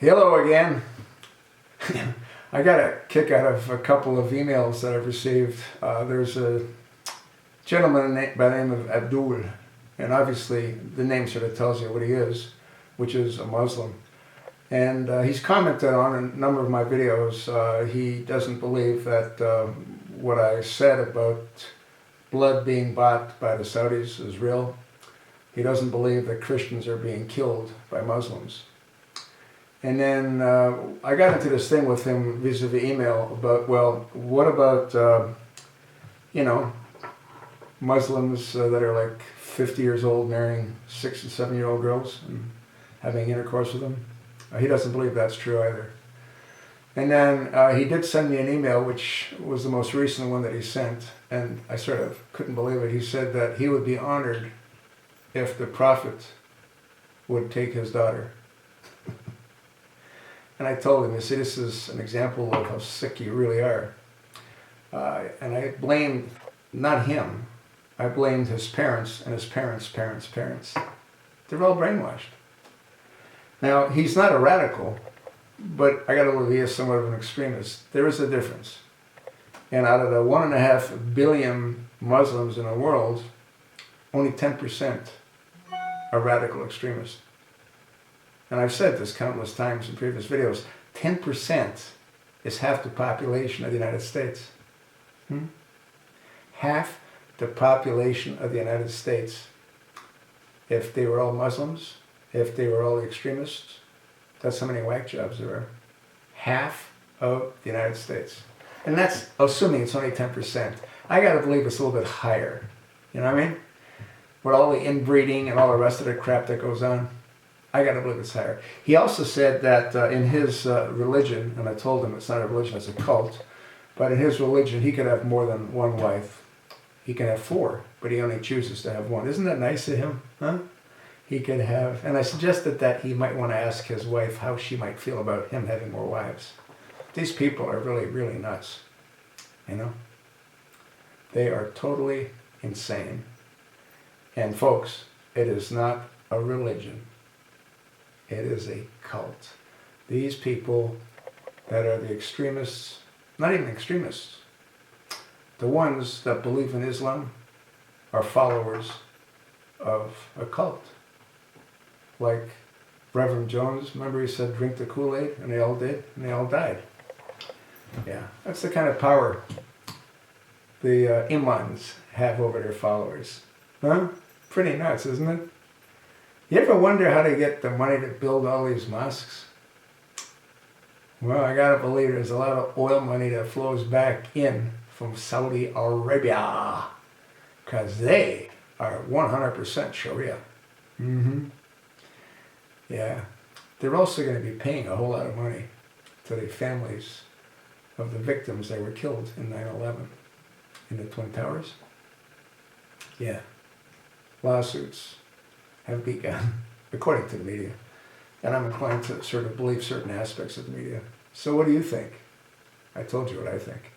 Hello again. I got a kick out of a couple of emails that I've received. There's a gentleman by the name of Abdul, and obviously the name sort of tells you what he is, which is a Muslim. And he's commented on a number of my videos. He doesn't believe that what I said about blood being bought by the Saudis is real. He doesn't believe that Christians are being killed by Muslims. And then I got into this thing with him vis-a-vis email about, well, what about, Muslims that are like 50 years old marrying 6 and 7-year-old girls and having intercourse with them? He doesn't believe that's true either. And then he did send me an email, which was the most recent one that he sent, and I sort of couldn't believe it. He said that he would be honored if the Prophet would take his daughter. And I told him, you see, this is an example of how sick you really are. And I blamed not him, I blamed his parents and his parents' parents. They're all brainwashed. Now, he's not a radical, but I got to believe he is somewhat of an extremist. There is a difference. And out of the 1.5 billion Muslims in the world, only 10% are radical extremists. And I've said this countless times in previous videos, 10% is half the population of the United States. Half the population of the United States. If they were all Muslims, if they were all extremists, that's how many whack jobs there are. Half of the United States. And that's assuming it's only 10%. I gotta believe it's a little bit higher. You know what I mean? With all the inbreeding and all the rest of the crap that goes on. I gotta believe it's higher. He also said that in his religion, and I told him it's not a religion, it's a cult, but in his religion he could have more than one wife. He can have 4, but he only chooses to have 1. Isn't that nice of him? Huh? He could have, and I suggested that he might want to ask his wife how she might feel about him having more wives. These people are really, really nuts. You know? They are totally insane. And folks, it is not a religion. It is a cult. These people that are the extremists, not even extremists, the ones that believe in Islam are followers of a cult. Like Reverend Jones, remember he said, drink the Kool-Aid, and they all did, and they all died. Yeah, that's the kind of power the imams have over their followers. Huh? Pretty nuts, isn't it? You ever wonder how they get the money to build all these mosques? Well, I gotta believe there's a lot of oil money that flows back in from Saudi Arabia, because they are 100% Sharia. Yeah. They're also going to be paying a whole lot of money to the families of the victims that were killed in 9/11 in the Twin Towers. Yeah. Lawsuits have begun, according to the media. And I'm inclined to sort of believe certain aspects of the media. So what do you think? I told you what I think.